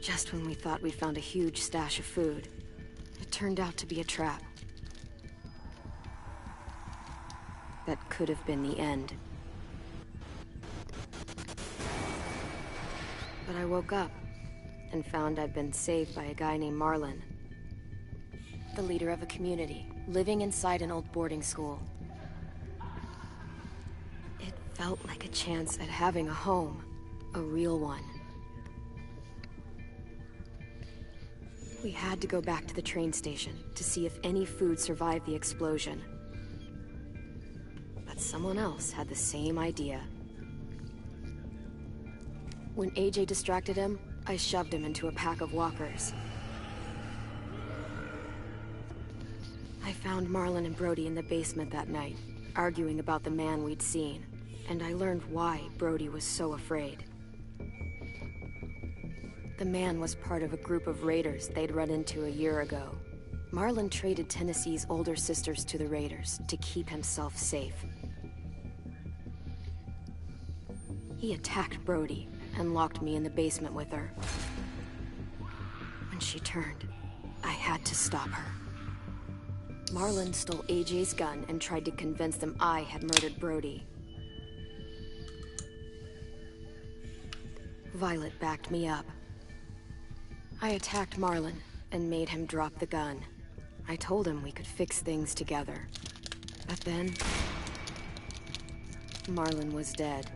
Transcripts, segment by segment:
Just when we thought we'd found a huge stash of food, it turned out to be a trap. That could have been the end. But I woke up and found I'd been saved by a guy named Marlon. The leader of a community, living inside an old boarding school. It felt like a chance at having a home, a real one. We had to go back to the train station to see if any food survived the explosion. But someone else had the same idea. When AJ distracted him, I shoved him into a pack of walkers. I found Marlon and Brody in the basement that night, arguing about the man we'd seen, and I learned why Brody was so afraid. The man was part of a group of raiders they'd run into a year ago. Marlon traded Tennessee's older sisters to the raiders to keep himself safe. He attacked Brody and locked me in the basement with her. When she turned, I had to stop her. Marlon stole AJ's gun and tried to convince them I had murdered Brody. Violet backed me up. I attacked Marlon and made him drop the gun. I told him we could fix things together. But then, Marlon was dead.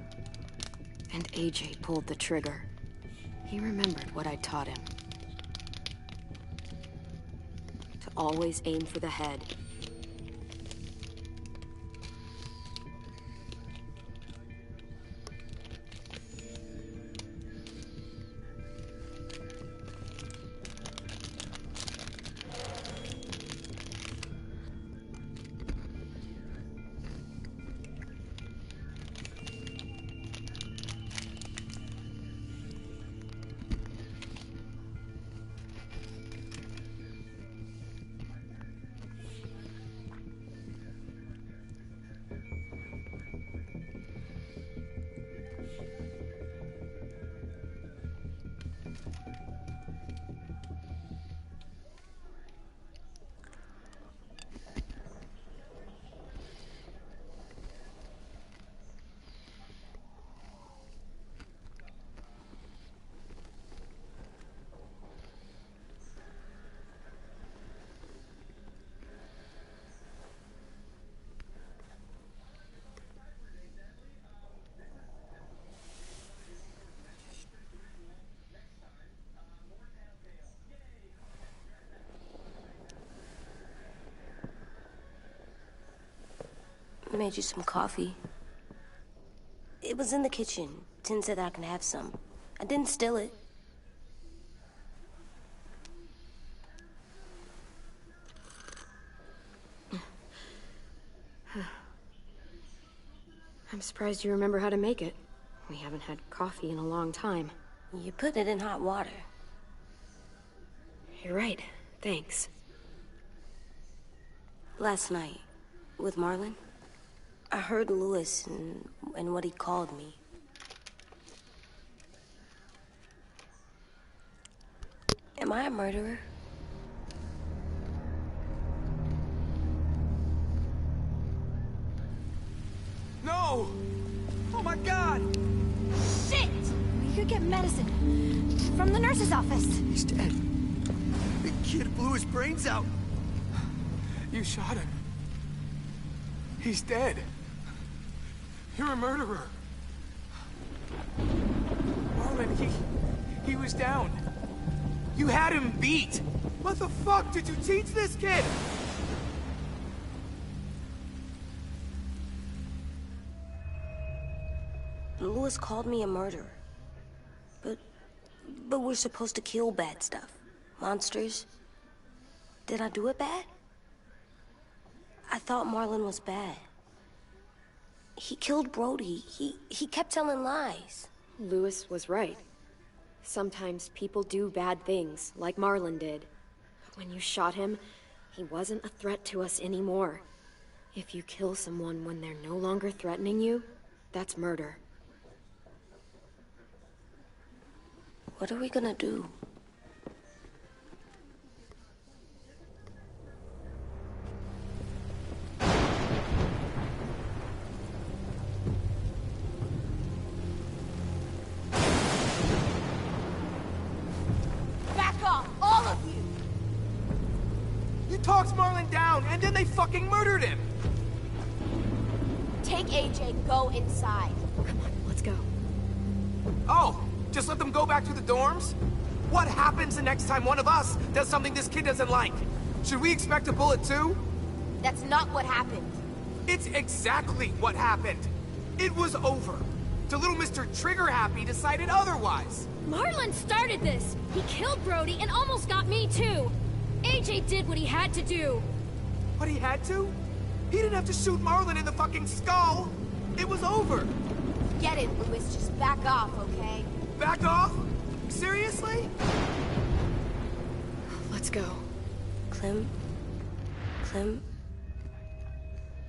And AJ pulled the trigger. He remembered what I taught him. To always aim for the head. I made you some coffee. It was in the kitchen. Tin said I can have some. I didn't steal it. I'm surprised you remember how to make it. We haven't had coffee in a long time. You put it in hot water. You're right. Thanks. Last night, with Marlon, I heard Lewis and what he called me. Am I a murderer? No! Oh my God! Shit! You could get medicine from the nurse's office. He's dead. The kid blew his brains out. You shot him. He's dead. You're a murderer. Marlon, he was down. You had him beat. What the fuck did you teach this kid? Lewis called me a murderer. But we're supposed to kill bad stuff. Monsters. Did I do it bad? I thought Marlon was bad. He killed Brody. He kept telling lies. Lewis was right. Sometimes people do bad things, like Marlon did. But when you shot him, he wasn't a threat to us anymore. If you kill someone when they're no longer threatening you, that's murder. What are we gonna do? talks Marlon down, and then they fucking murdered him! Take AJ, go inside. Come on, let's go. Oh, just let them go back to the dorms? What happens the next time one of us does something this kid doesn't like? Should we expect a bullet too? That's not what happened. It's exactly what happened. It was over. The little Mr. Trigger Happy decided otherwise. Marlon started this! He killed Brody and almost got me too! AJ did what he had to do! What he had to? He didn't have to shoot Marlon in the fucking skull! It was over! Get it, Louis. Just back off, okay? Back off? Seriously? Let's go. Clem?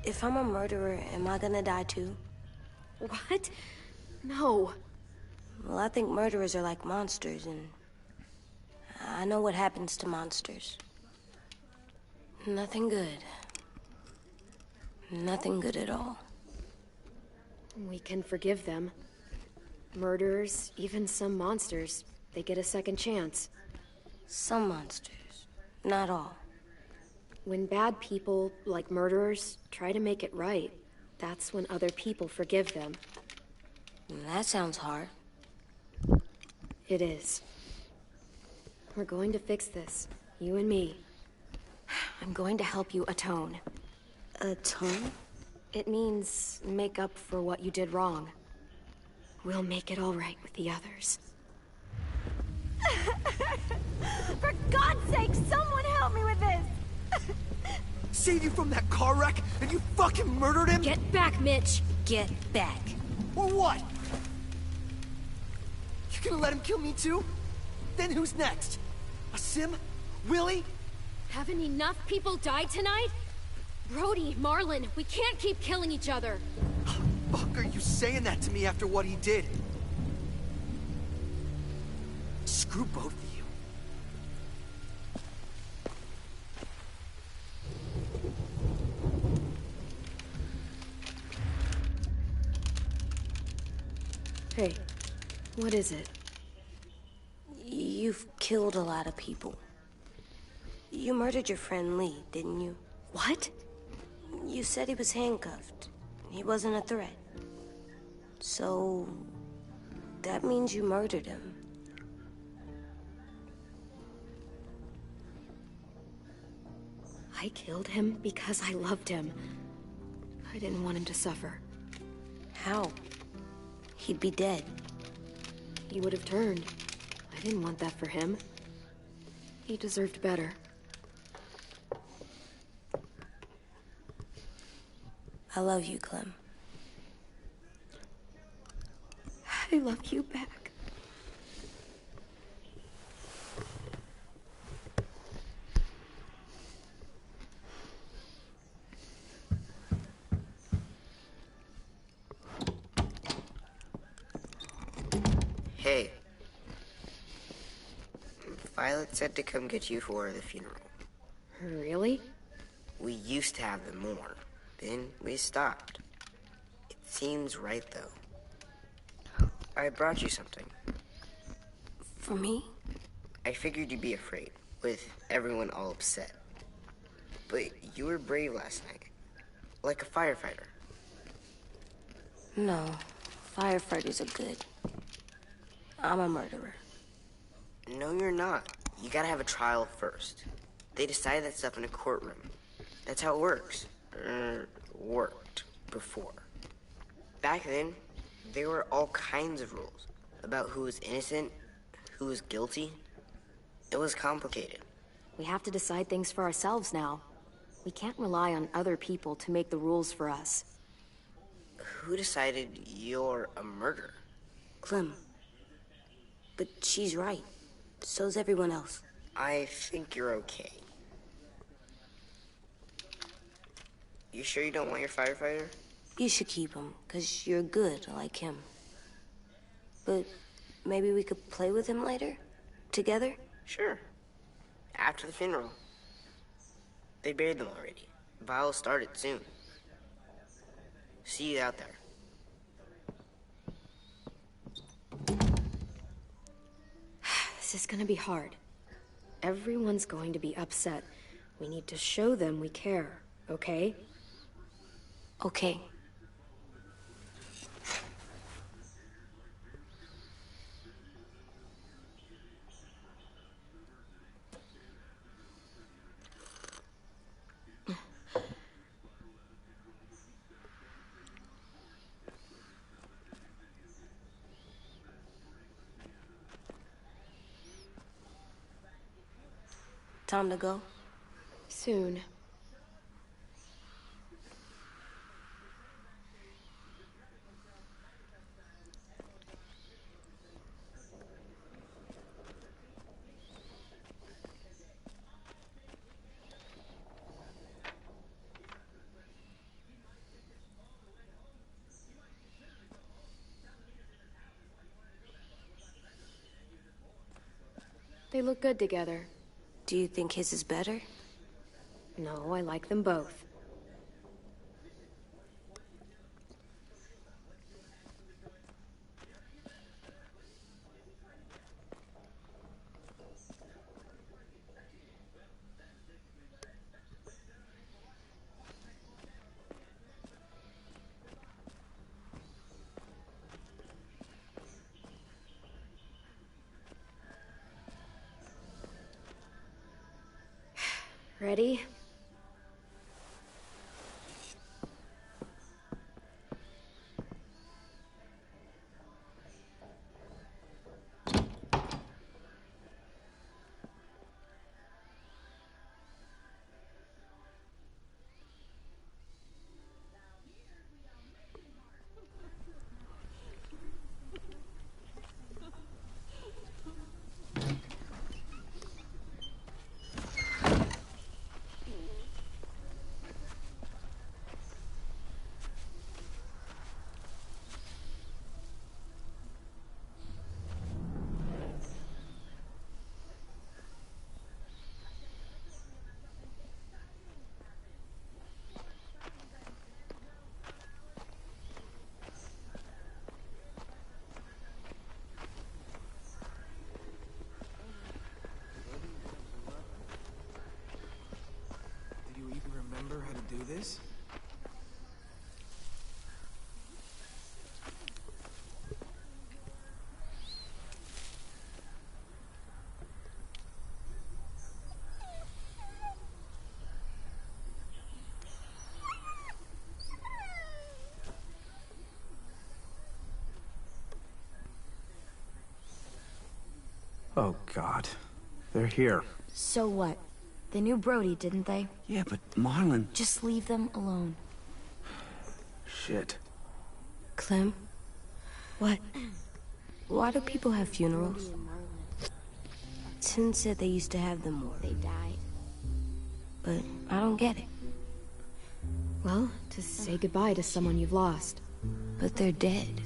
If I'm a murderer, am I gonna die too? What? No. Well, I think murderers are like monsters, and I know what happens to monsters. Nothing good. Nothing good at all. We can forgive them. Murderers, even some monsters, they get a second chance. Some monsters, not all. When bad people, like murderers, try to make it right, that's when other people forgive them. That sounds hard. It is. We're going to fix this, you and me. I'm going to help you atone. Atone? It means make up for what you did wrong. We'll make it all right with the others. For God's sake, someone help me with this! Save you from that car wreck, and you fucking murdered him? Get back, Mitch! Get back. Or what? You gonna let him kill me too? Then who's next? A Sim? Willie? Haven't enough people died tonight? Brody, Marlon, we can't keep killing each other. Fuck are you saying that to me after what he did? Screw both of you. Hey, what is it? You've killed a lot of people. You murdered your friend Lee, didn't you? What? You said he was handcuffed. He wasn't a threat. So... that means you murdered him. I killed him because I loved him. I didn't want him to suffer. How? He'd be dead. He would have turned. I didn't want that for him. He deserved better. I love you, Clem. I love you back. Hey. Violet said to come get you for the funeral. Really? We used to have them more. Then we stopped. It seems right, though. I brought you something. For me? I figured you'd be afraid, with everyone all upset. But you were brave last night. Like a firefighter. No. Firefighters are good. I'm a murderer. No, you're not. You gotta have a trial first. They decide that stuff in a courtroom. That's how it works. Worked before. Back then, there were all kinds of rules about who was innocent, who was guilty. It was complicated. We have to decide things for ourselves now. We can't rely on other people to make the rules for us. Who decided you're a murderer? Clem. But she's right. So's everyone else. I think you're okay. You sure you don't want your firefighter? You should keep him, 'cause you're good like him. But maybe we could play with him later? Together? Sure. After the funeral. They buried them already. Vile'll start it soon. See you out there. This is gonna be hard. Everyone's going to be upset. We need to show them we care, okay? Okay. Time to go? Soon. They look good together. Do you think his is better? No, I like them both. Ready? Do you even remember how to do this? Oh, God. They're here. So what? They knew Brody, didn't they? Yeah, but Marlon... Just leave them alone. Shit. Clem? What? Why do people have funerals? Tin said they used to have them more. They died. But I don't get it. Well, to say goodbye to someone you've lost. But they're dead.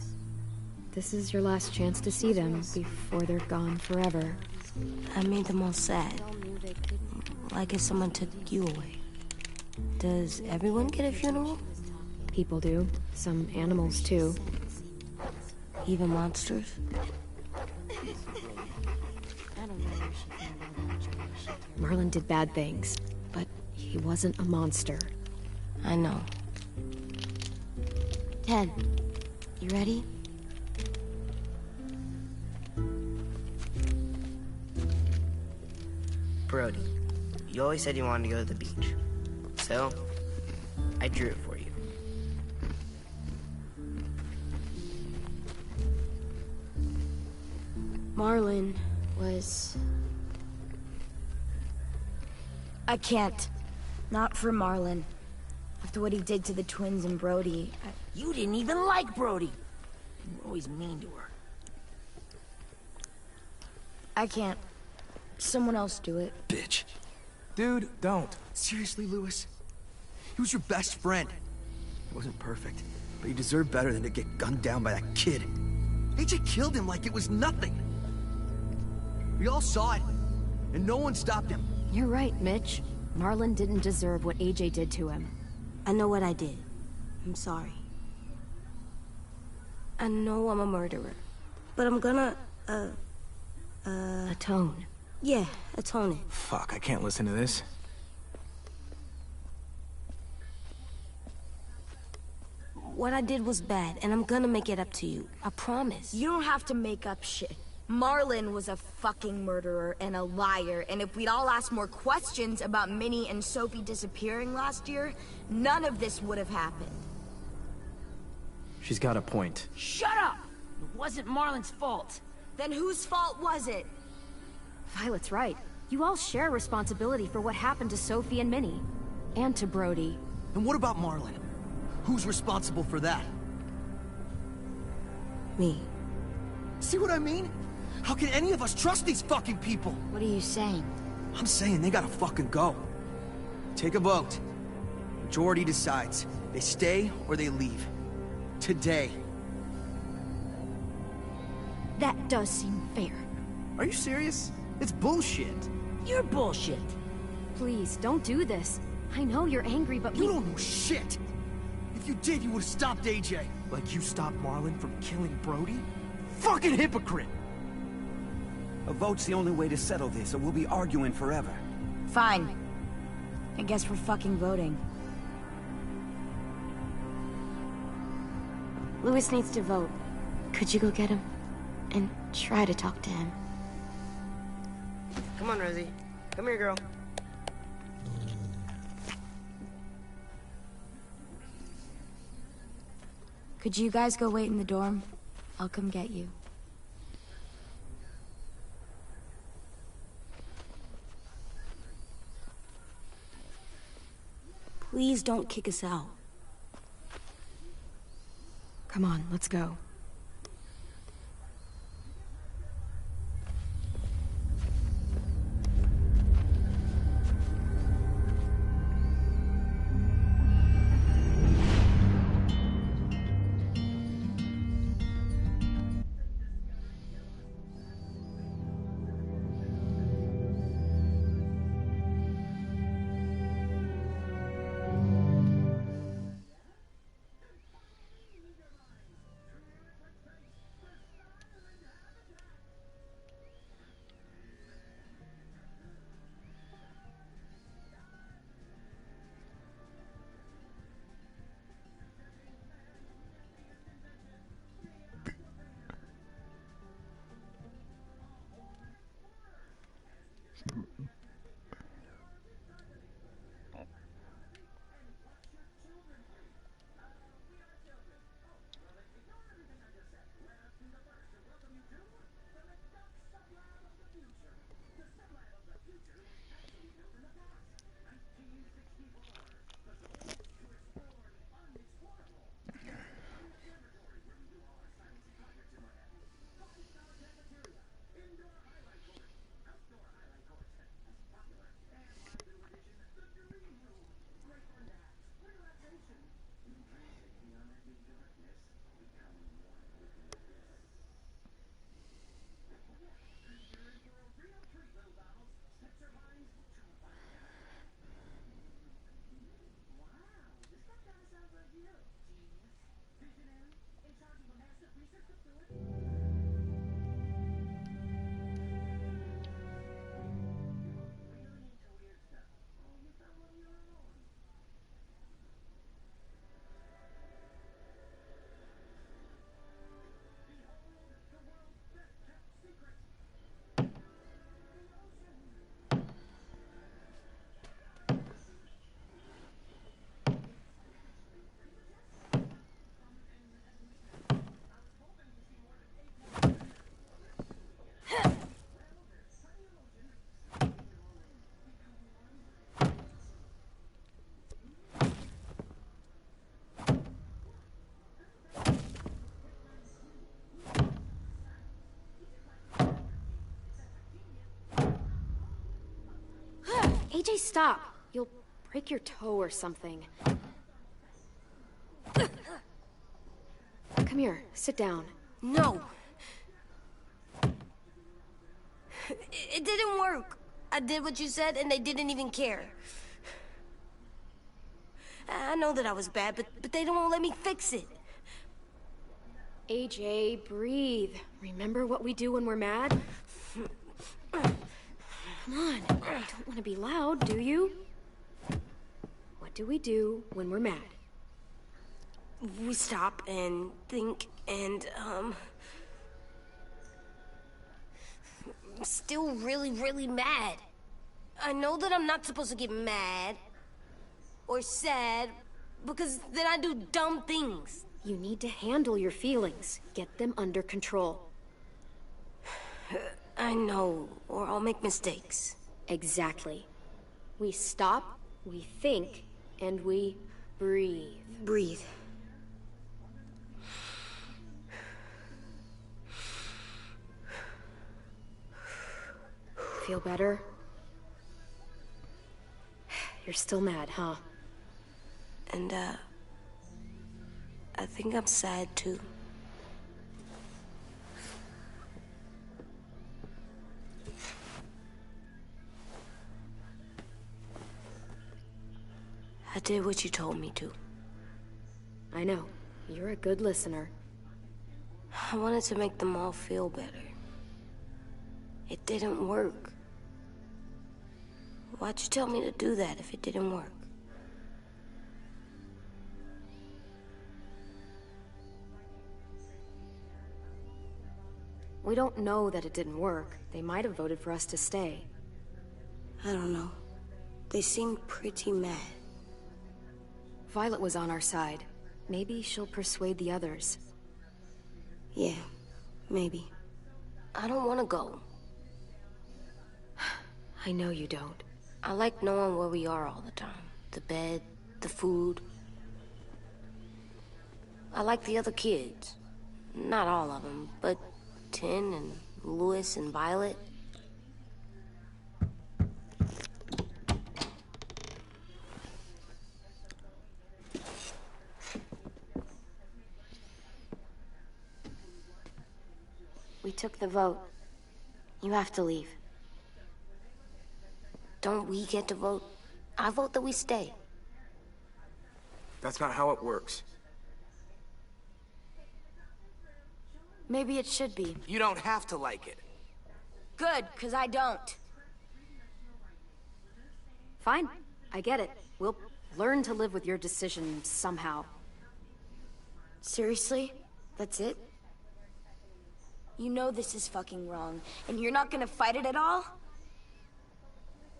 This is your last chance to see them before they're gone forever. I made them all sad. Like if someone took you away. Does everyone get a funeral? People do. Some animals, too. Even monsters? Marlon did bad things, but he wasn't a monster. I know. 10. You ready? Brody, you always said you wanted to go to the beach. So, I drew it for you. Marlon was... I can't. Not for Marlon. After what he did to the twins and Brody, You didn't even like Brody. You were always mean to her. I can't. Someone else do it. Bitch. Dude, don't. Seriously, Lewis? He was your best friend. He wasn't perfect, but he deserved better than to get gunned down by that kid. AJ killed him like it was nothing. We all saw it, and no one stopped him. You're right, Mitch. Marlon didn't deserve what AJ did to him. I know what I did. I'm sorry. I know I'm a murderer. But I'm gonna, Atone. yeah, atone it. Fuck, I can't listen to this. What I did was bad, and I'm gonna make it up to you. I promise. You don't have to make up shit. Marlon was a fucking murderer and a liar, and if we'd all asked more questions about Minnie and Sophie disappearing last year, none of this would have happened. She's got a point. Shut up! It wasn't Marlon's fault. Then whose fault was it? Violet's right. You all share responsibility for what happened to Sophie and Minnie. And to Brody. And what about Marlon? Who's responsible for that? Me. See what I mean? How can any of us trust these fucking people? What are you saying? I'm saying they gotta fucking go. Take a vote. Majority decides. They stay or they leave. Today. That does seem fair. Are you serious? It's bullshit. You're bullshit. Please, don't do this. I know you're angry, but You don't know shit! If you did, you would've stopped AJ. Like you stopped Marlon from killing Brody? Fucking hypocrite! A vote's the only way to settle this, or we'll be arguing forever. Fine. I guess we're fucking voting. Louis needs to vote. Could you go get him? And try to talk to him. Come on, Rosie. Come here, girl. Could you guys go wait in the dorm? I'll come get you. Please don't kick us out. come on, let's go. AJ, stop. You'll break your toe or something. Come here, sit down. No. It didn't work. I did what you said, and they didn't even care. I know that I was bad, but they don't let me fix it. AJ, breathe. Remember what we do when we're mad? Come on, you don't want to be loud, do you? What do we do when we're mad? we stop and think and, I'm still really, really mad. I know that I'm not supposed to get mad or sad because then I do dumb things. You need to handle your feelings. Get them under control. I know, or I'll make mistakes. Exactly. We stop, we think, and we breathe. Breathe. Feel better? You're still mad, huh? And, I think I'm sad, too. I did what you told me to. I know. You're a good listener. I wanted to make them all feel better. It didn't work. Why'd you tell me to do that if it didn't work? We don't know that it didn't work. They might have voted for us to stay. I don't know. They seemed pretty mad. Violet was on our side. Maybe she'll persuade the others. Yeah, maybe. I don't want to go. I know you don't. I like knowing where we are all the time. The bed, the food. I like the other kids. Not all of them, but Tin and Louis and Violet. We took the vote. You have to leave. Don't we get to vote? I vote that we stay. That's not how it works. Maybe it should be. You don't have to like it. Good, because I don't. Fine. I get it. We'll learn to live with your decision somehow. Seriously? That's it? You know this is fucking wrong, and you're not gonna fight it at all?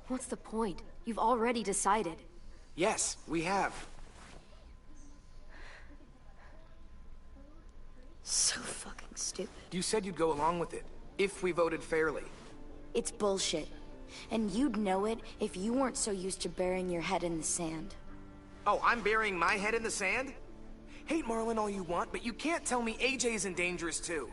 What's the point? You've already decided. Yes, we have. So fucking stupid. You said you'd go along with it, if we voted fairly. It's bullshit. And you'd know it if you weren't so used to burying your head in the sand. Oh, I'm burying my head in the sand? Hate Marlin all you want, but you can't tell me AJ's in dangerous too.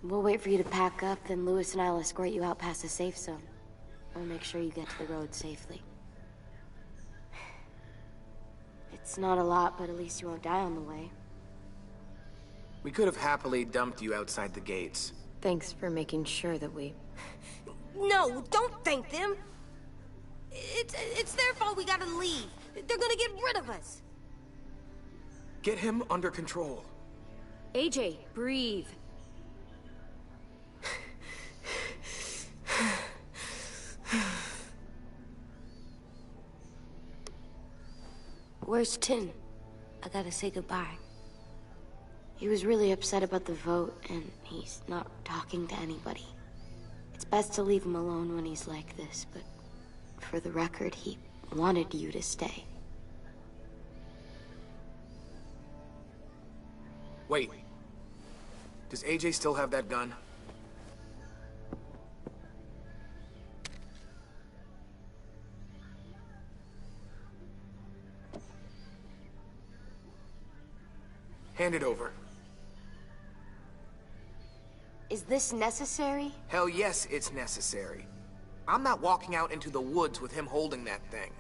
We'll wait for you to pack up, then Louis and I'll escort you out past the safe zone. We'll make sure you get to the road safely. It's not a lot, but at least you won't die on the way. We could have happily dumped you outside the gates. Thanks for making sure that we... No, don't thank them! It's their fault we gotta leave. They're gonna get rid of us. Get him under control. AJ, breathe. Where's Tin? I gotta say goodbye. He was really upset about the vote, and he's not talking to anybody. It's best to leave him alone when he's like this, but for the record, he wanted you to stay. Wait. Does AJ still have that gun? Hand it over. Is this necessary? Hell yes, it's necessary. I'm not walking out into the woods with him holding that thing.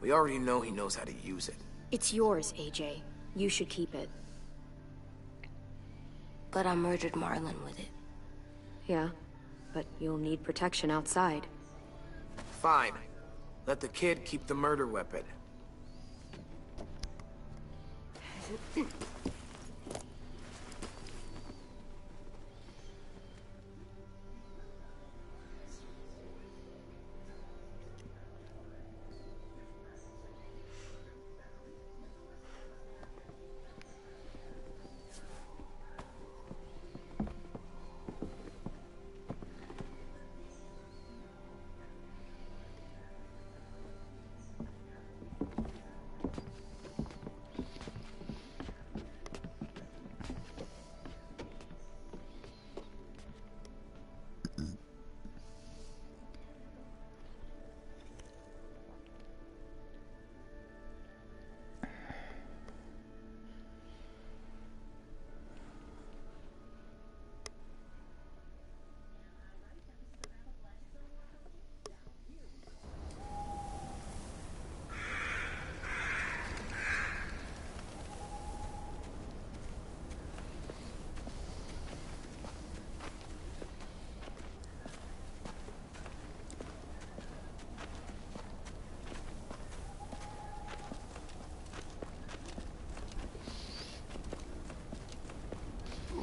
We already know he knows how to use it. It's yours, AJ. You should keep it. But I murdered Marlin with it. Yeah, but you'll need protection outside. Fine. Let the kid keep the murder weapon.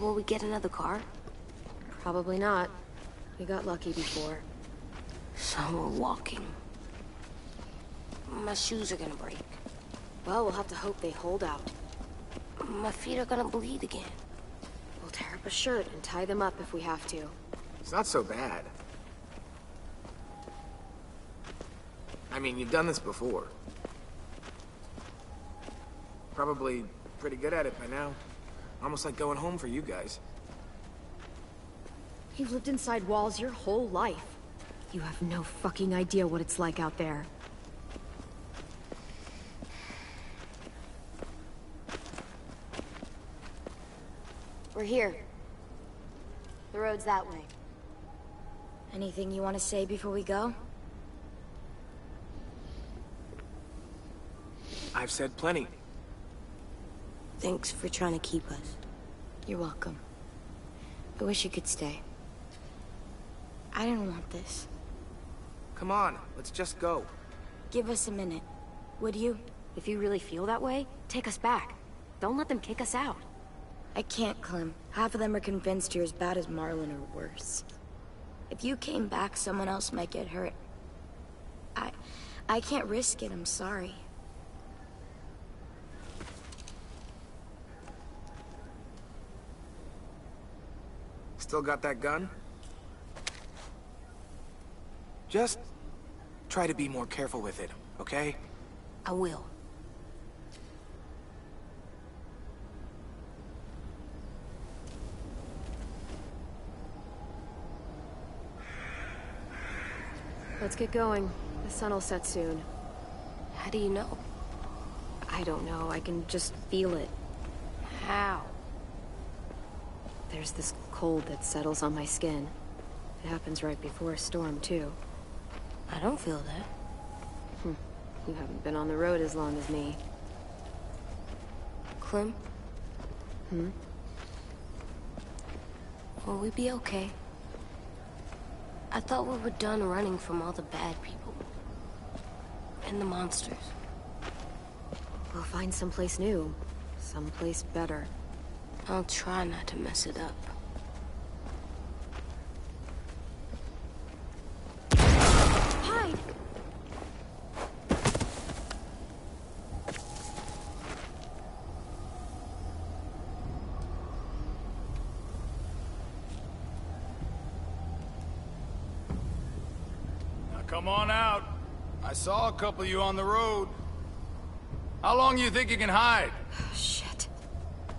Will we get another car? Probably not. We got lucky before. So we're walking. My shoes are gonna break. Well, we'll have to hope they hold out. My feet are gonna bleed again. We'll tear up a shirt and tie them up if we have to. It's not so bad. I mean, you've done this before. Probably pretty good at it by now. Almost like going home for you guys. You've lived inside walls your whole life. You have no fucking idea what it's like out there. We're here. The road's that way. Anything you want to say before we go? I've said plenty. Thanks for trying to keep us. You're welcome. I wish you could stay. I didn't want this. Come on, let's just go. Give us a minute, would you? If you really feel that way, take us back. Don't let them kick us out. I can't, Clem. Half of them are convinced you're as bad as Marlin or worse. If you came back, someone else might get hurt. I can't risk it, I'm sorry. Still got that gun? Just try to be more careful with it, okay? I will. Let's get going. The sun will set soon. How do you know? I don't know. I can just feel it. How? There's this cold that settles on my skin. It happens right before a storm, too. I don't feel that. You haven't been on the road as long as me. Clem? Will we be okay? I thought we were done running from all the bad people. And the monsters. We'll find someplace new. Someplace better. I'll try not to mess it up. Hide! Now come on out. I saw a couple of you on the road. How long you think you can hide? Shit.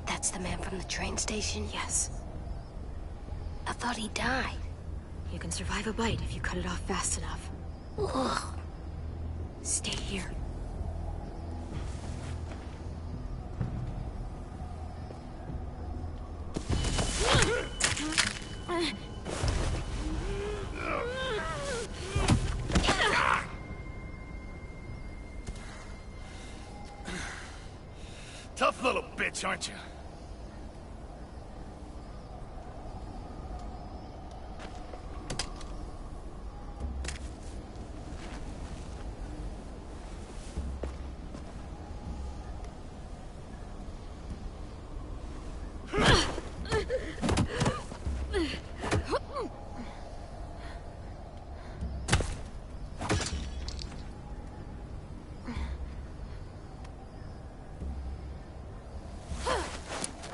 That's the man from the train station? Yes. I thought he died. You can survive a bite if you cut it off fast enough. Ugh. Stay here. Tough little bitch, aren't you?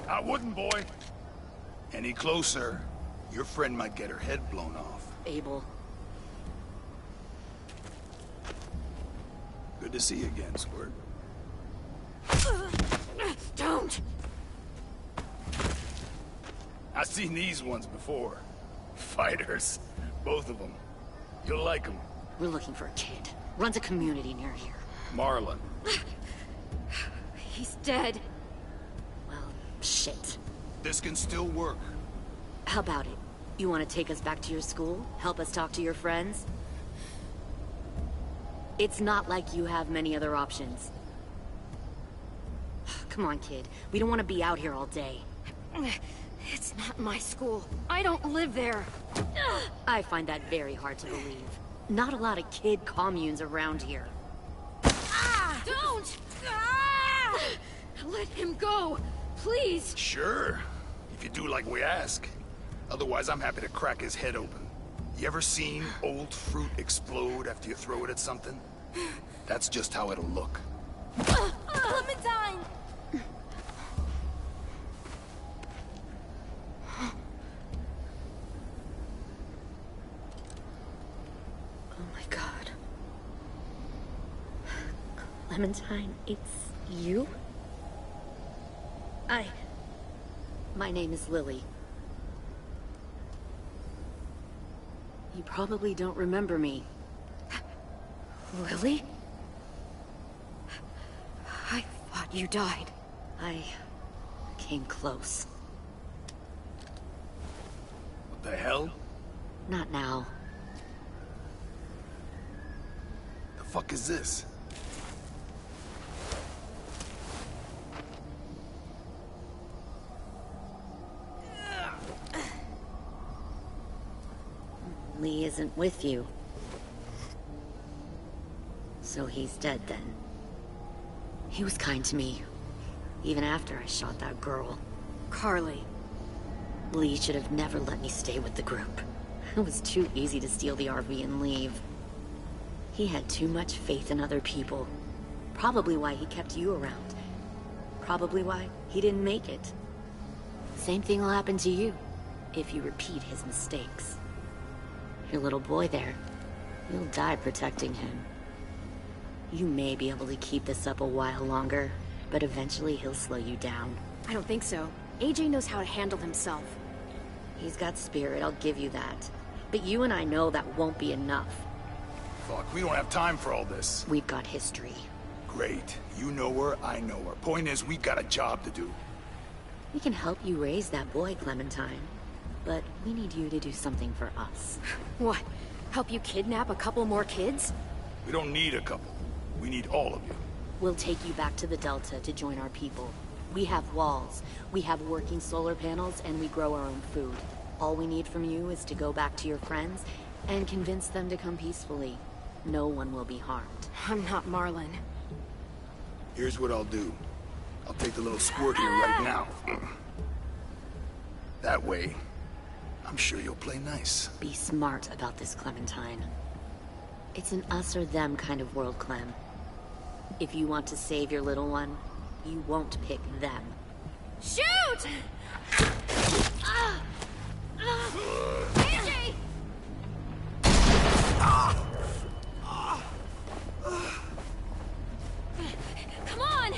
I wouldn't, boy. Any closer, your friend might get her head blown off. Abel. Good to see you again, Squirt. Don't! I've seen these ones before. Fighters. Both of them. You'll like them. We're looking for a kid. Runs a community near here. Marlin. He's dead. Well, shit. This can still work. How about it? You want to take us back to your school? Help us talk to your friends? It's not like you have many other options. Come on, kid. We don't want to be out here all day. It's not my school. I don't live there. I find that very hard to believe. Not a lot of kid communes around here. Don't! Let him go, please. Sure. If you do like we ask. Otherwise, I'm happy to crack his head open. You ever seen old fruit explode after you throw it at something? That's just how it'll look. Clementine! Oh my god. Clementine, it's you? My name is Lily. You probably don't remember me. Lily? I thought you died. I came close. What the hell? Not now. The fuck is this? Lee isn't with you. So he's dead then. He was kind to me, even after I shot that girl. Carly. Lee should have never let me stay with the group. It was too easy to steal the RV and leave. He had too much faith in other people. Probably why he kept you around. Probably why he didn't make it. Same thing will happen to you, if you repeat his mistakes. Your little boy there, you'll die protecting him. You may be able to keep this up a while longer, but eventually he'll slow you down. I don't think so. AJ knows how to handle himself. He's got spirit, I'll give you that. But you and I know that won't be enough. Fuck, we don't have time for all this. We've got history. Great. You know her, I know her. Point is, we got a job to do. We can help you raise that boy, Clementine. But we need you to do something for us. What? Help you kidnap a couple more kids? We don't need a couple. We need all of you. We'll take you back to the Delta to join our people. We have walls, we have working solar panels, and we grow our own food. All we need from you is to go back to your friends and convince them to come peacefully. No one will be harmed. I'm not Marlon. Here's what I'll do. I'll take the little squirt here right now. That way, I'm sure you'll play nice. Be smart about this, Clementine. It's an us or them kind of world, Clem. If you want to save your little one, you won't pick them. Shoot! AJ! Come on!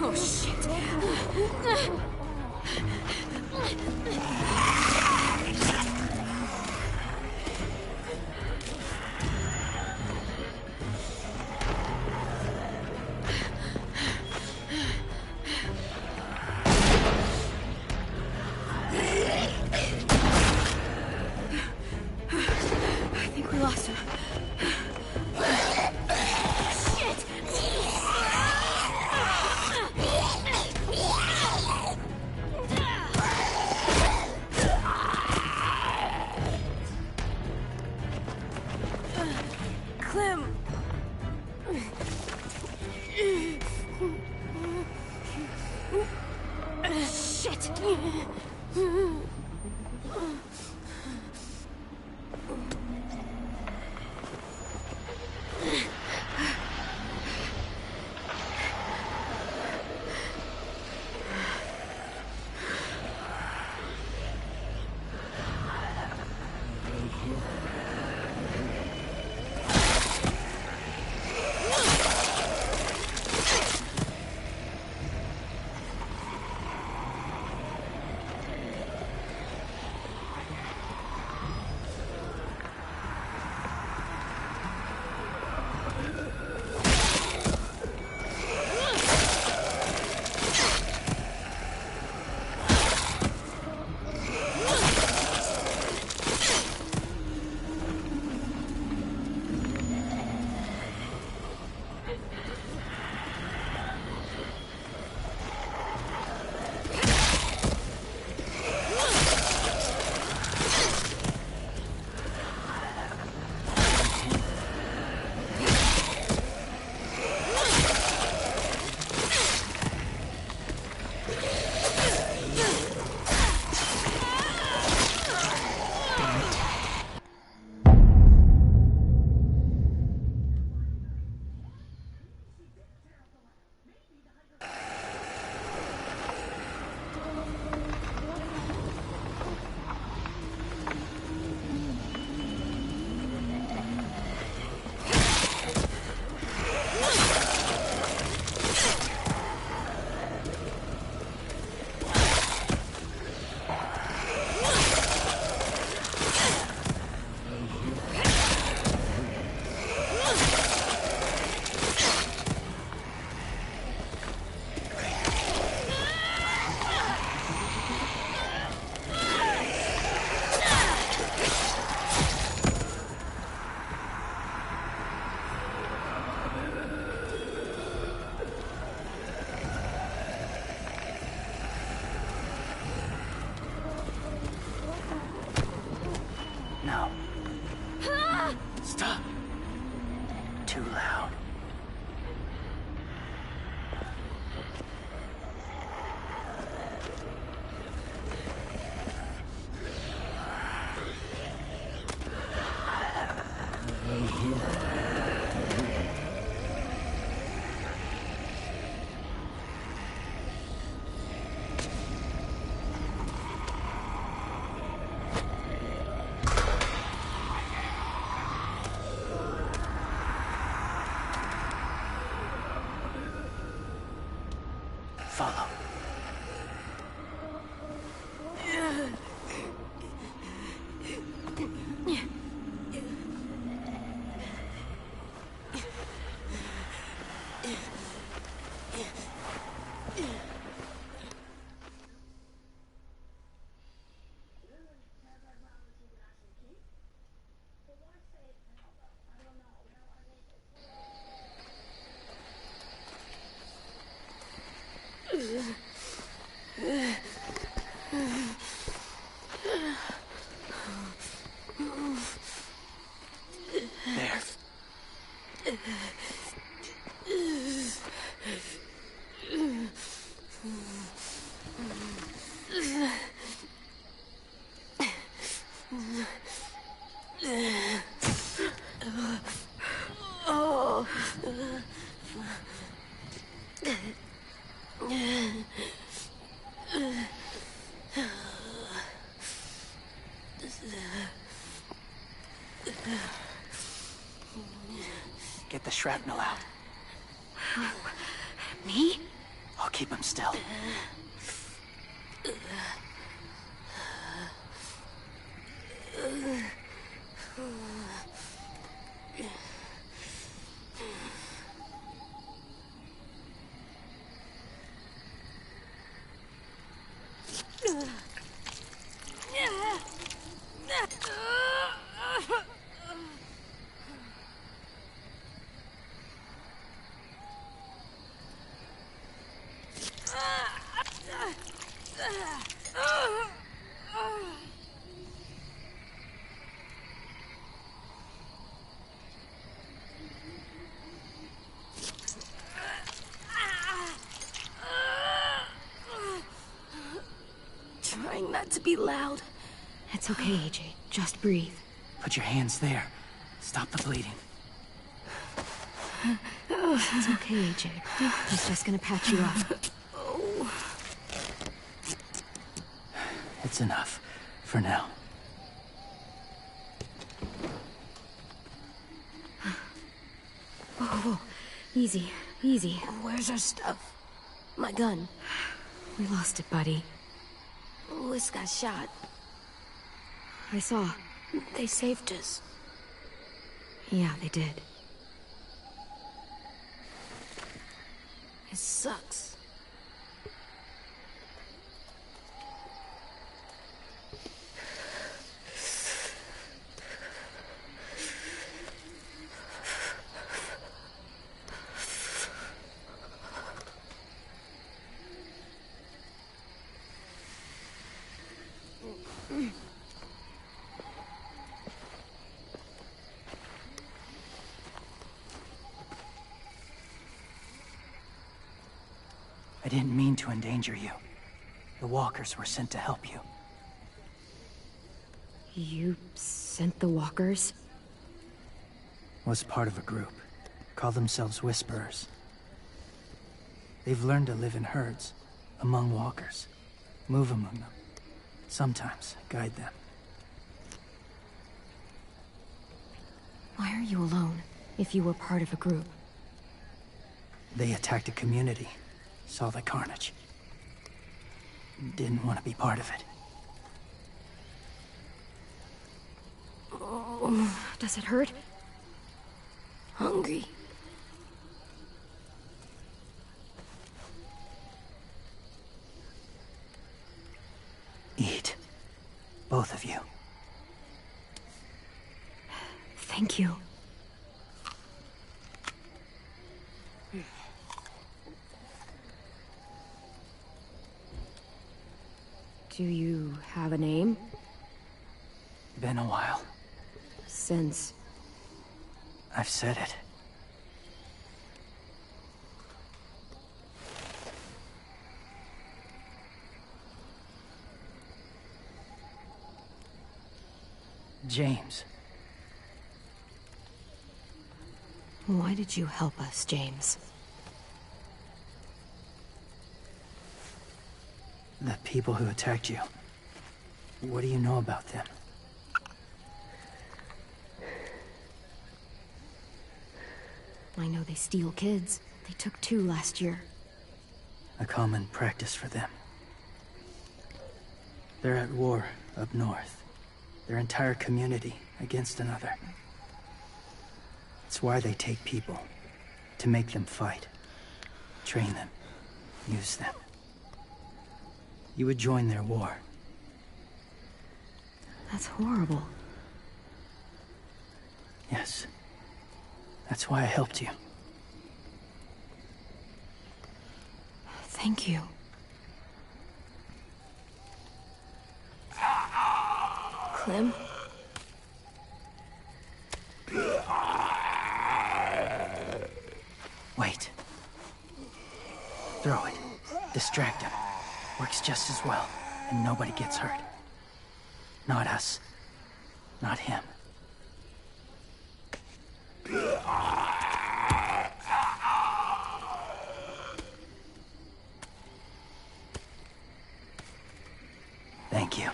Oh, shit. I think we lost him. Clem! Shit! Follow. Get the shrapnel out. Me? I'll keep him still. Trying not to be loud. It's okay, AJ. Just breathe. Put your hands there. Stop the bleeding. It's okay, AJ. He's just gonna patch you up. It's enough. For now. Whoa. Easy. Easy. Where's our stuff? My gun. We lost it, buddy. Lewis got shot. I saw. They saved us. Yeah, they did. It sucks. I didn't mean to endanger you. The walkers were sent to help you. You sent the walkers? Was part of a group. Call themselves Whisperers. They've learned to live in herds, among walkers. Move among them. Sometimes guide them. Why are you alone, if you were part of a group? They attacked a community. Saw the carnage. Didn't want to be part of it. Does it hurt? Hungry. Eat. Both of you. Thank you. Do you have a name? Been a while. Since... I've said it. James. Why did you help us, James? The people who attacked you. What do you know about them? I know they steal kids. They took 2 last year. A common practice for them. They're at war up north. Their entire community against another. It's why they take people. To make them fight. Train them. Use them. You would join their war. That's horrible. Yes. That's why I helped you. Thank you. Clem? Wait. Throw it. Distract him. Works just as well, and nobody gets hurt. Not us. Not him. Thank you.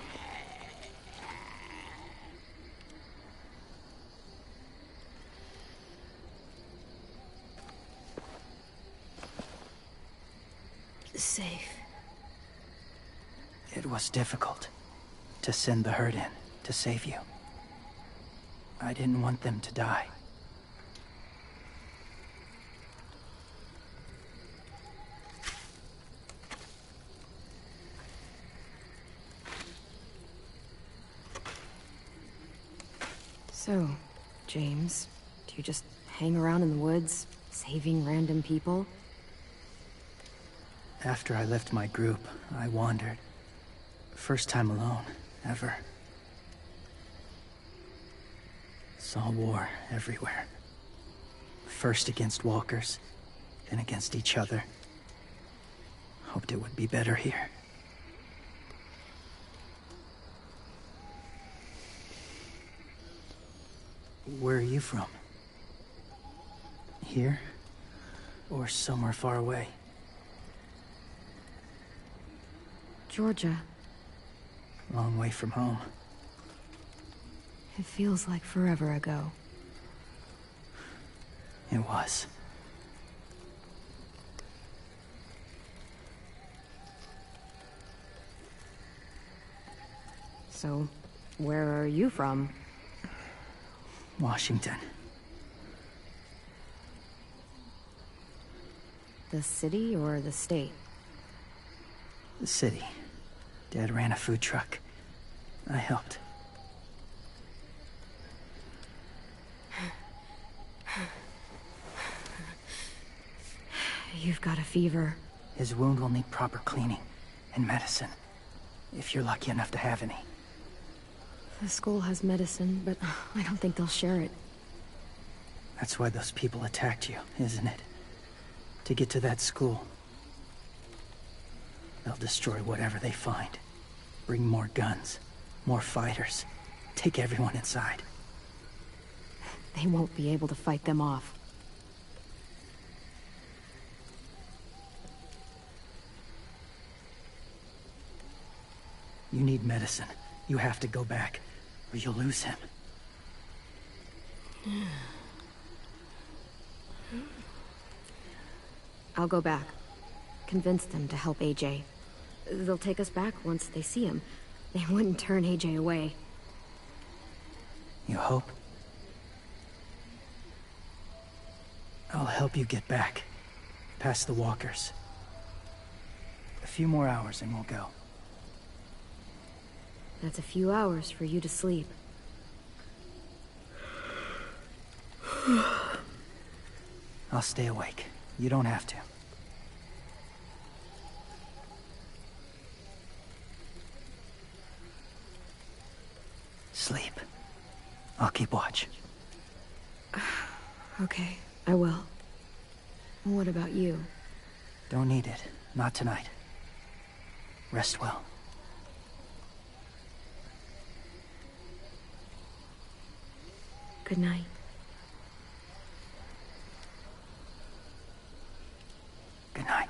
Safe. It was difficult to send the herd in to save you. I didn't want them to die. So, James, do you just hang around in the woods, saving random people? After I left my group, I wandered. First time alone, ever. Saw war everywhere. First against walkers, then against each other. Hoped it would be better here. Where are you from? Here? Or somewhere far away? Georgia. Long way from home. It feels like forever ago. It was. So, where are you from? Washington. The city or the state? The city. Dad ran a food truck. I helped. You've got a fever. His wound will need proper cleaning and medicine. If you're lucky enough to have any. The school has medicine, but I don't think they'll share it. That's why those people attacked you, isn't it? To get to that school. They'll destroy whatever they find. Bring more guns, more fighters. Take everyone inside. They won't be able to fight them off. You need medicine. You have to go back, or you'll lose him. I'll go back. Convince them to help AJ. They'll take us back once they see him. They wouldn't turn AJ away. You hope? I'll help you get back. Past the walkers. A few more hours and we'll go. That's a few hours for you to sleep. I'll stay awake. You don't have to. Sleep. I'll keep watch. Okay, I will. What about you? Don't need it. Not tonight. Rest well. Good night. Good night.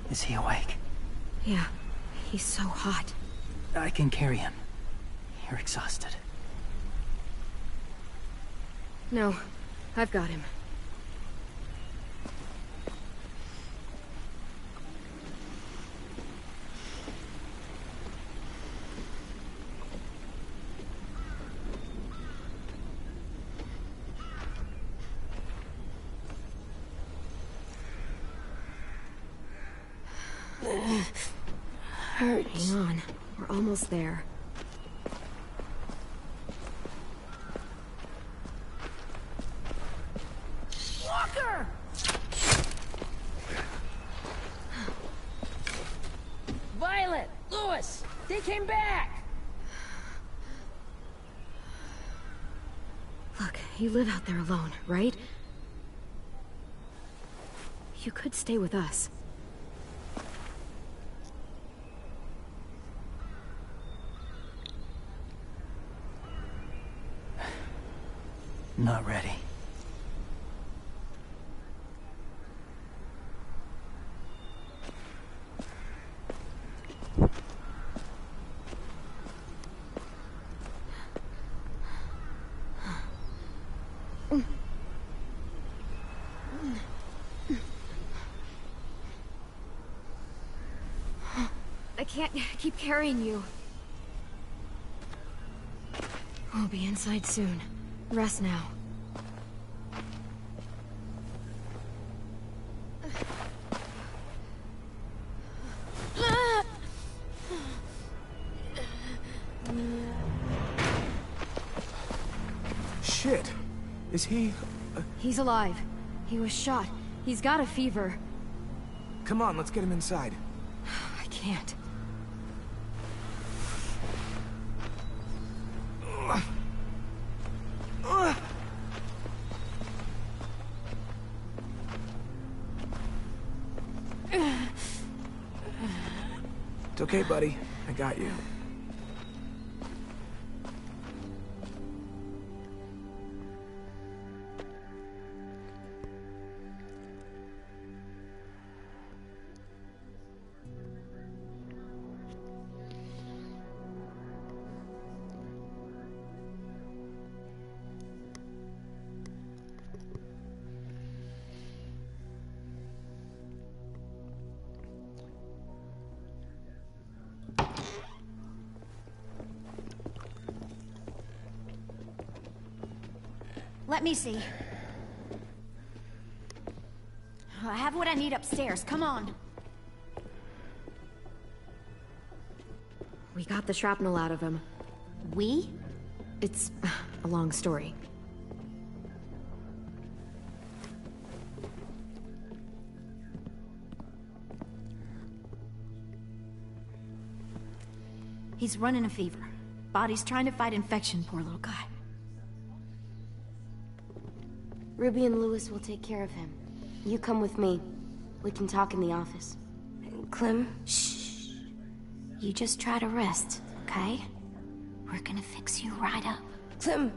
Is he awake? Yeah, he's so hot. I can carry him. You're exhausted. No, I've got him. Hurts. Hang on, we're almost there. Walker! Violet! Lewis! They came back! Look, you live out there alone, right? You could stay with us. Not ready. I can't keep carrying you. We'll be inside soon. Rest now. Shit. Is he... He's alive. He was shot. He's got a fever. Come on, let's get him inside. I can't. It's okay, buddy. I got you. Let me see. I have what I need upstairs. Come on. We got the shrapnel out of him. We? It's a long story. He's running a fever. Body's trying to fight infection, poor little guy. Ruby and Lewis will take care of him. You come with me. We can talk in the office. Clem? Shh. You just try to rest, okay? We're gonna fix you right up. Clem!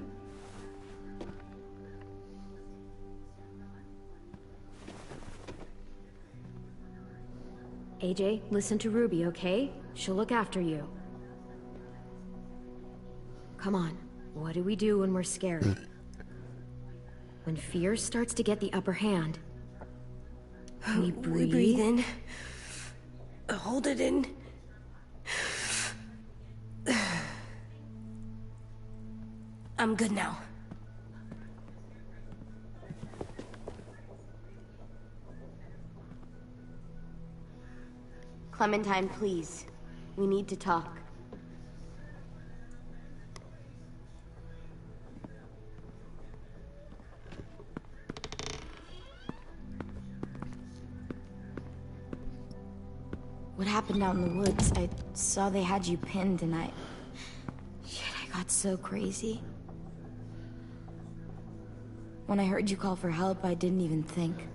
AJ, listen to Ruby, okay? She'll look after you. Come on. What do we do when we're scared? When fear starts to get the upper hand, we breathe. We breathe in. Hold it in. I'm good now. Clementine, please. We need to talk. What happened out in the woods? I saw they had you pinned and Shit, I got so crazy. When I heard you call for help, I didn't even think.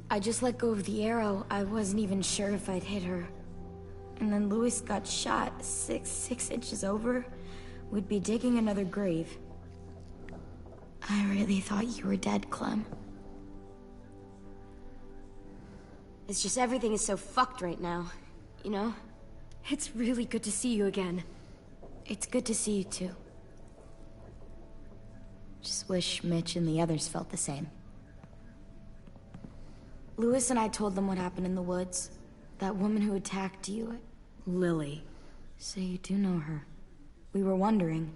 I just let go of the arrow. I wasn't even sure if I'd hit her. And then Lewis got shot 6 inches over. We'd be digging another grave. I really thought you were dead, Clem. It's just everything is so fucked right now, you know? It's really good to see you again. It's good to see you too. Just wish Mitch and the others felt the same. Louis and I told them what happened in the woods. That woman who attacked you. Lily. So you do know her. We were wondering.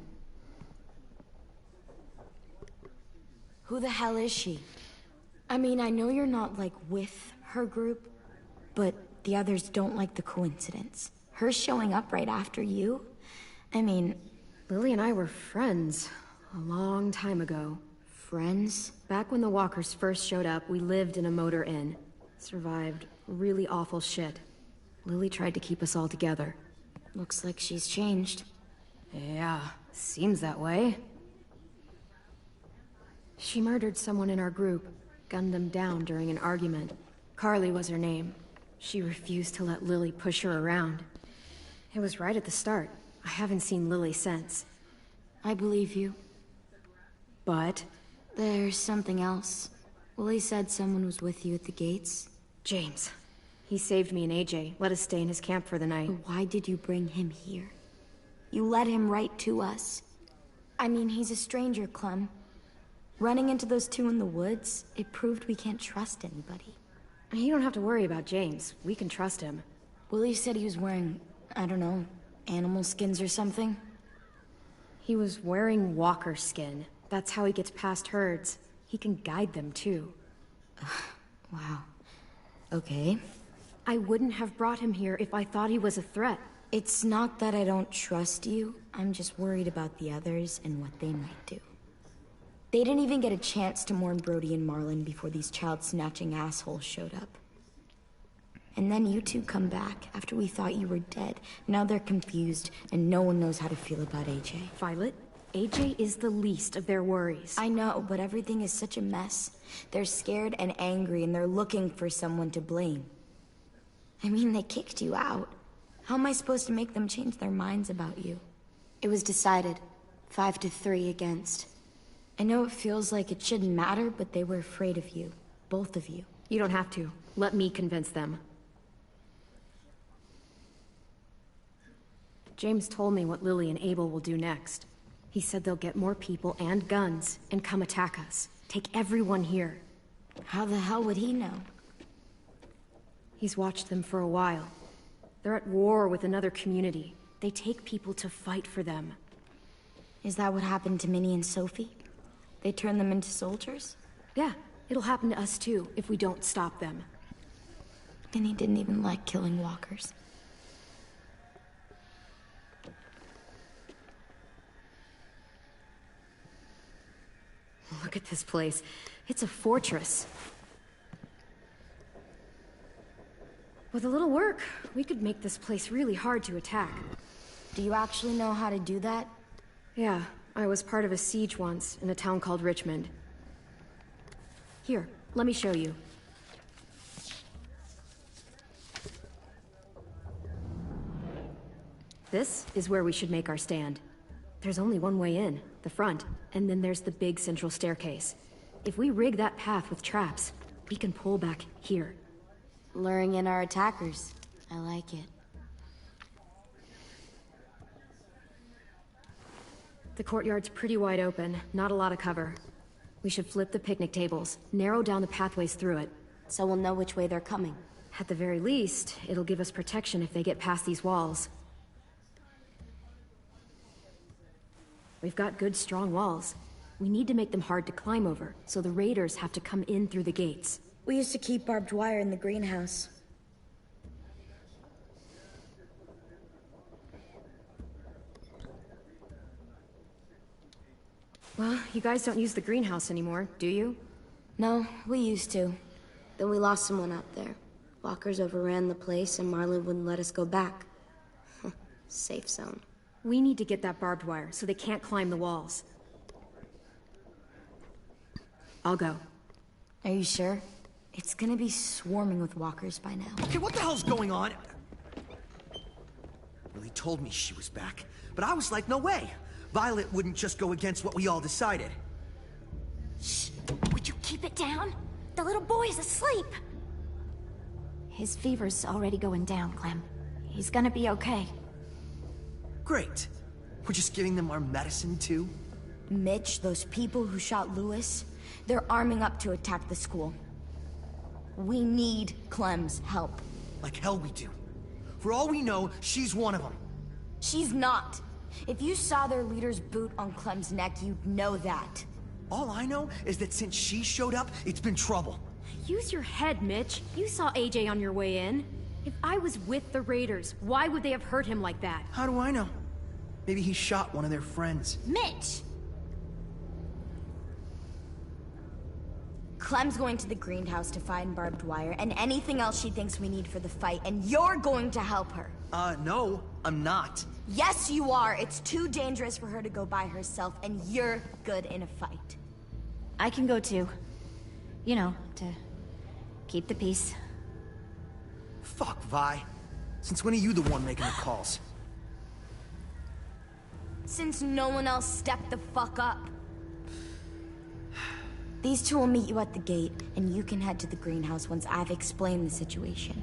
Who the hell is she? I mean, I know you're not, like, with her group, but the others don't like the coincidence. Her showing up right after you? I mean... Lily and I were friends a long time ago. Friends? Back when the walkers first showed up, we lived in a motor inn. Survived really awful shit. Lily tried to keep us all together. Looks like she's changed. Yeah, seems that way. She murdered someone in our group, gunned them down during an argument. Carly was her name. She refused to let Lily push her around. It was right at the start. I haven't seen Lily since. I believe you. But? There's something else. Willie said someone was with you at the gates. James. He saved me and AJ, let us stay in his camp for the night. But why did you bring him here? You led him right to us. I mean, he's a stranger, Clem. Running into those two in the woods, it proved we can't trust anybody. You don't have to worry about James. We can trust him. Willie said he was wearing, I don't know, animal skins or something? He was wearing walker skin. That's how he gets past herds. He can guide them, too. Wow. Okay. I wouldn't have brought him here if I thought he was a threat. It's not that I don't trust you. I'm just worried about the others and what they might do. They didn't even get a chance to mourn Brody and Marlon before these child-snatching assholes showed up. And then you two come back after we thought you were dead. Now they're confused, and no one knows how to feel about AJ. Violet, AJ is the least of their worries. I know, but everything is such a mess. They're scared and angry, and they're looking for someone to blame. I mean, they kicked you out. How am I supposed to make them change their minds about you? It was decided. 5-3 against. I know it feels like it shouldn't matter, but they were afraid of you. Both of you. You don't have to. Let me convince them. James told me what Lily and Abel will do next. He said they'll get more people and guns and come attack us. Take everyone here. How the hell would he know? He's watched them for a while. They're at war with another community. They take people to fight for them. Is that what happened to Minnie and Sophie? They turn them into soldiers? Yeah, it'll happen to us too, if we don't stop them. Minnie didn't even like killing walkers. Look at this place. It's a fortress. With a little work, we could make this place really hard to attack. Do you actually know how to do that? Yeah, I was part of a siege once, in a town called Richmond. Here, let me show you. This is where we should make our stand. There's only one way in, the front, and then there's the big central staircase. If we rig that path with traps, we can pull back here. Luring in our attackers. I like it. The courtyard's pretty wide open, not a lot of cover. We should flip the picnic tables, narrow down the pathways through it. So we'll know which way they're coming. At the very least, it'll give us protection if they get past these walls. We've got good, strong walls. We need to make them hard to climb over, so the raiders have to come in through the gates. We used to keep barbed wire in the greenhouse. Well, you guys don't use the greenhouse anymore, do you? No, we used to. Then we lost someone out there. Walkers overran the place and Marlon wouldn't let us go back. Safe zone. We need to get that barbed wire so they can't climb the walls. I'll go. Are you sure? It's gonna be swarming with walkers by now. Okay, what the hell's going on? Lily told me she was back, but I was like, no way. Violet wouldn't just go against what we all decided. Shh! Would you keep it down? The little boy's asleep! His fever's already going down, Clem. He's gonna be okay. Great. We're just giving them our medicine, too? Mitch, those people who shot Lewis, they're arming up to attack the school. We need Clem's help. Like hell we do. For all we know, she's one of them. She's not. If you saw their leader's boot on Clem's neck, you'd know that. All I know is that since she showed up, it's been trouble. Use your head, Mitch. You saw AJ on your way in. If I was with the Raiders, why would they have hurt him like that? How do I know? Maybe he shot one of their friends. Mitch! Clem's going to the greenhouse to find barbed wire and anything else she thinks we need for the fight, and you're going to help her. No, I'm not. Yes, you are. It's too dangerous for her to go by herself, and you're good in a fight. I can go too. You know, to keep the peace. Fuck, Vi. Since when are you the one making the calls? Since no one else stepped the fuck up. These two will meet you at the gate, and you can head to the greenhouse once I've explained the situation.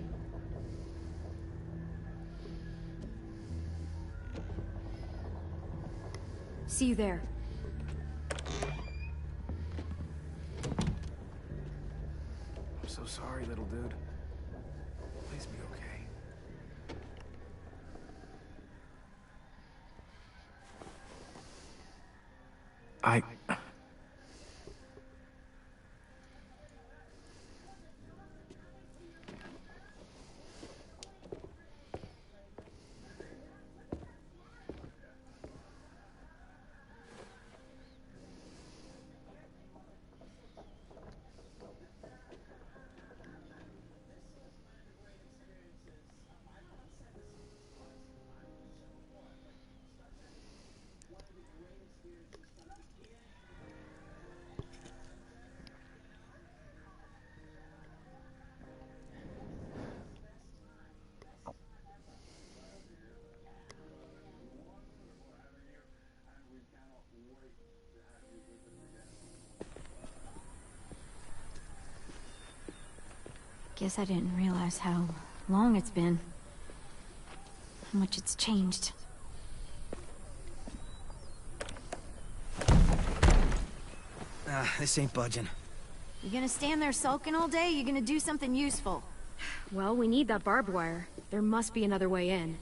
See you there. I'm so sorry, little dude. Please be okay. I... Guess I didn't realize how long it's been. How much it's changed. This ain't budging. You gonna stand there sulking all day? You gonna do something useful? Well, we need that barbed wire. There must be another way in.